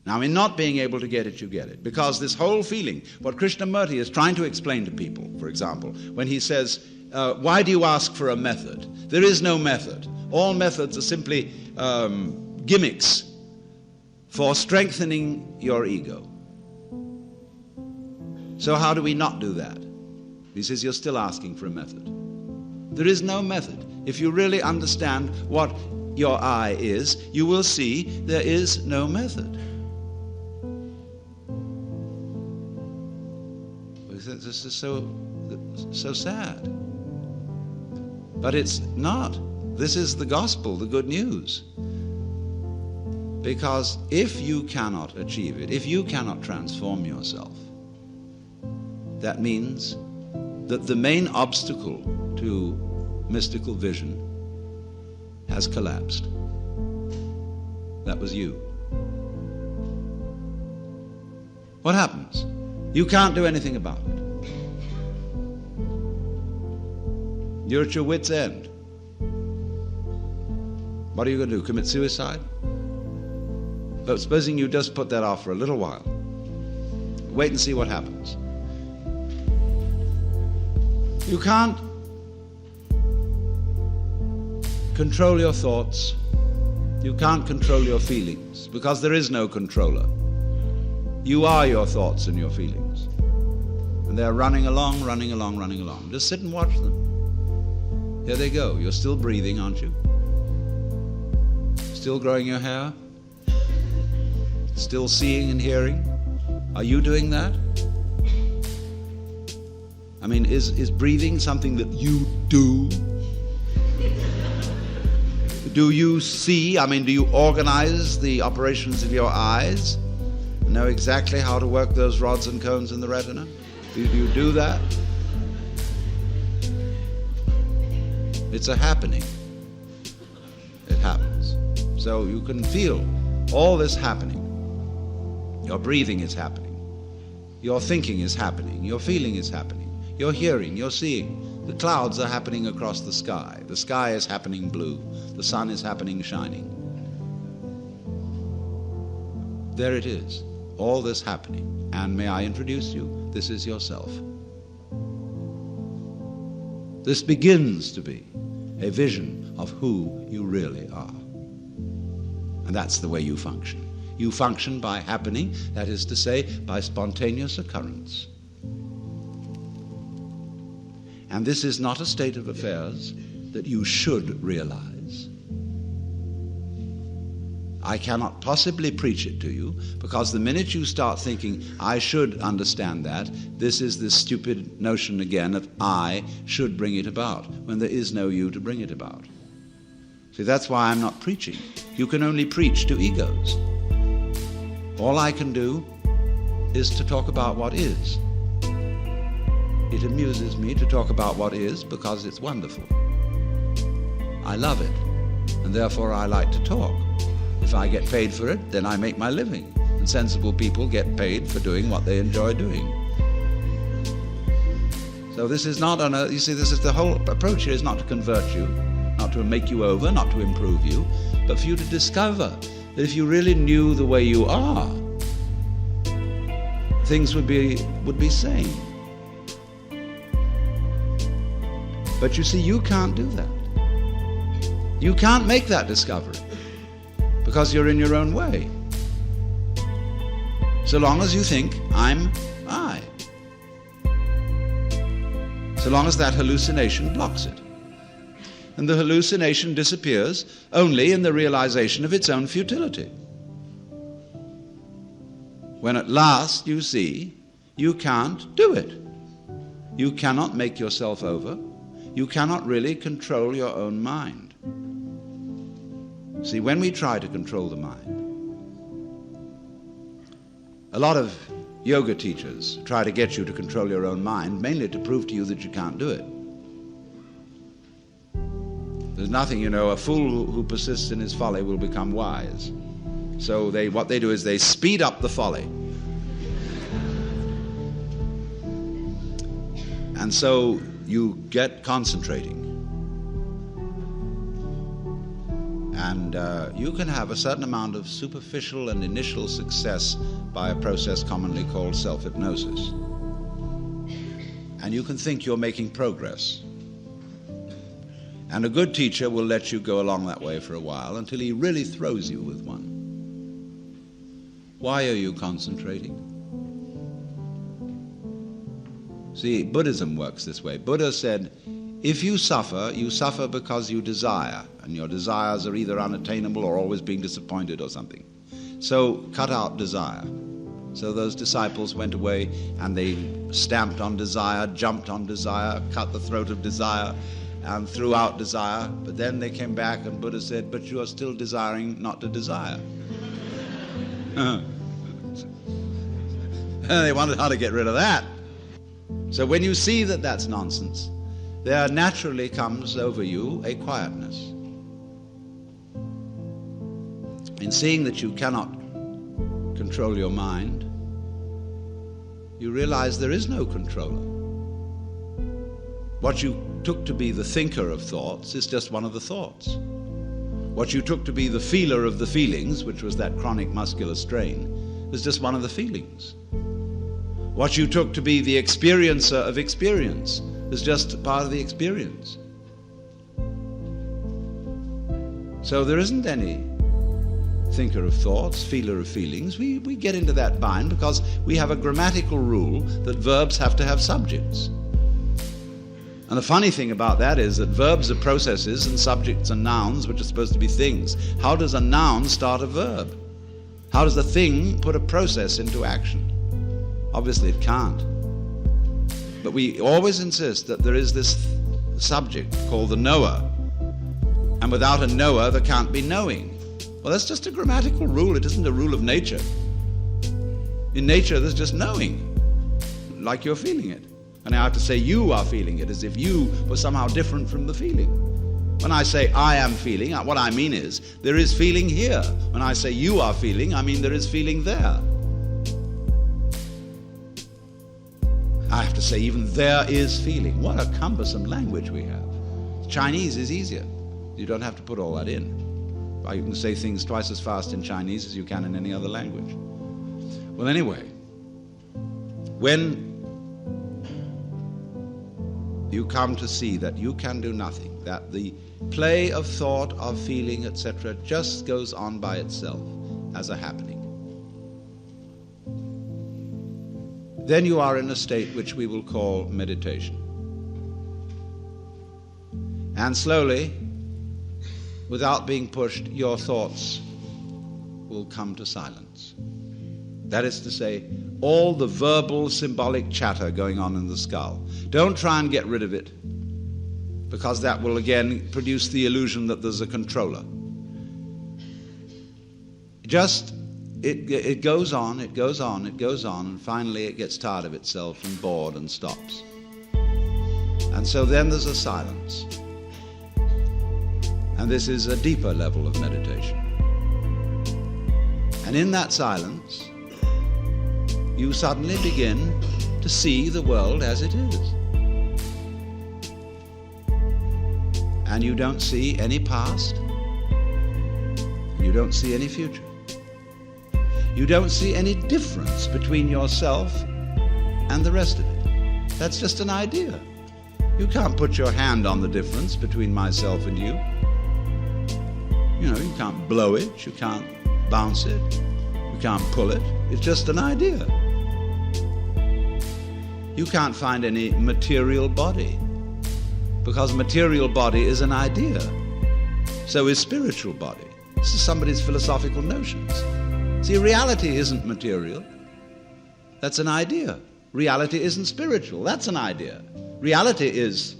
Now, in not being able to get it, you get it. Because this whole feeling, what Krishnamurti is trying to explain to people, for example, when he says, why do you ask for a method? There is no method. All methods are simply gimmicks for strengthening your ego. So how do we not do that? He says, you're still asking for a method. There is no method. If you really understand what your I is, you will see there is no method. This is so sad. But it's not. This is the gospel, the good news. Because if you cannot achieve it, if you cannot transform yourself, that means that the main obstacle to mystical vision has collapsed. That was you. What happens? You can't do anything about it. You're at your wit's end. What are you going to do? Commit suicide? But supposing you just put that off for a little while. Wait and see what happens. You can't control your thoughts. You can't control your feelings because there is no controller. You are your thoughts and your feelings. And they're running along, running along, running along. Just sit and watch them. Here they go. You're still breathing, aren't you? Still growing your hair? Still seeing and hearing? Are you doing that? I mean, is breathing something that you do? Do you see? I mean, do you organize the operations of your eyes? Know exactly how to work those rods and cones in the retina? Do you do that? It's a happening. It happens. So you can feel all this happening. Your breathing is happening. Your thinking is happening. Your feeling is happening. You're hearing, you're seeing. The clouds are happening across the sky. The sky is happening blue. The sun is happening shining. There it is. All this happening. And may I introduce you? This is yourself. This begins to be a vision of who you really are. And that's the way you function. You function by happening, that is to say, by spontaneous occurrence. And this is not a state of affairs that you should realize. I cannot possibly preach it to you, because the minute you start thinking, I should understand that, this is this stupid notion again of I should bring it about, when there is no you to bring it about. See, that's why I'm not preaching. You can only preach to egos. All I can do is to talk about what is. It amuses me to talk about what is because it's wonderful. I love it, and therefore I like to talk. If I get paid for it, then I make my living. And sensible people get paid for doing what they enjoy doing. So this is not you see, this is the whole approach here is not to convert you, not to make you over, not to improve you, but for you to discover that if you really knew the way you are, things would be sane. But you see, you can't do that. You can't make that discovery because you're in your own way. So long as you think, I'm I. So long as that hallucination blocks it. And the hallucination disappears only in the realization of its own futility. When at last you see you can't do it. You cannot make yourself over. You cannot really control your own mind. See, when we try to control the mind, a lot of yoga teachers try to get you to control your own mind, mainly to prove to you that you can't do it. There's nothing, a fool who persists in his folly will become wise. So what they do is they speed up the folly. And so you get concentrating. And you can have a certain amount of superficial and initial success by a process commonly called self-hypnosis. And you can think you're making progress. And a good teacher will let you go along that way for a while until he really throws you with one. Why are you concentrating? See, Buddhism works this way. Buddha said, if you suffer because you desire, and your desires are either unattainable or always being disappointed or something. So cut out desire. So those disciples went away and they stamped on desire, jumped on desire, cut the throat of desire, and threw out desire. But then they came back and Buddha said, but you are still desiring not to desire. They wondered how to get rid of that. So when you see that that's nonsense, there naturally comes over you a quietness. In seeing that you cannot control your mind, you realize there is no controller. What you took to be the thinker of thoughts is just one of the thoughts. What you took to be the feeler of the feelings, which was that chronic muscular strain, was just one of the feelings. What you took to be the experiencer of experience is just part of the experience. So there isn't any thinker of thoughts, feeler of feelings. We get into that bind because we have a grammatical rule that verbs have to have subjects. And the funny thing about that is that verbs are processes and subjects are nouns, which are supposed to be things. How does a noun start a verb? How does a thing put a process into action? Obviously it can't. But we always insist that there is this subject called the knower. And without a knower, there can't be knowing. Well, that's just a grammatical rule. It isn't a rule of nature. In nature, there's just knowing, like you're feeling it. And I have to say you are feeling it, as if you were somehow different from the feeling. When I say I am feeling, what I mean is there is feeling here. When I say you are feeling, I mean there is feeling there. I have to say even there is feeling. What a cumbersome language we have. Chinese is easier. You don't have to put all that in. You can say things twice as fast in Chinese as you can in any other language. Well, anyway, when you come to see that you can do nothing, that the play of thought, of feeling, etc., just goes on by itself as a happening, then you are in a state which we will call meditation. And slowly, without being pushed, your thoughts will come to silence. That is to say, all the verbal, symbolic chatter going on in the skull. Don't try and get rid of it, because that will again produce the illusion that there's a controller. Just, it goes on, it goes on, it goes on, and finally it gets tired of itself and bored and stops. And so then there's a silence. And this is a deeper level of meditation. And in that silence, you suddenly begin to see the world as it is. And you don't see any past. You don't see any future. You don't see any difference between yourself and the rest of it. That's just an idea. You can't put your hand on the difference between myself and you. You know, you can't blow it, you can't bounce it, you can't pull it. It's just an idea. You can't find any material body, because material body is an idea. So is spiritual body. This is somebody's philosophical notions. See, reality isn't material. That's an idea. Reality isn't spiritual. That's an idea. Reality is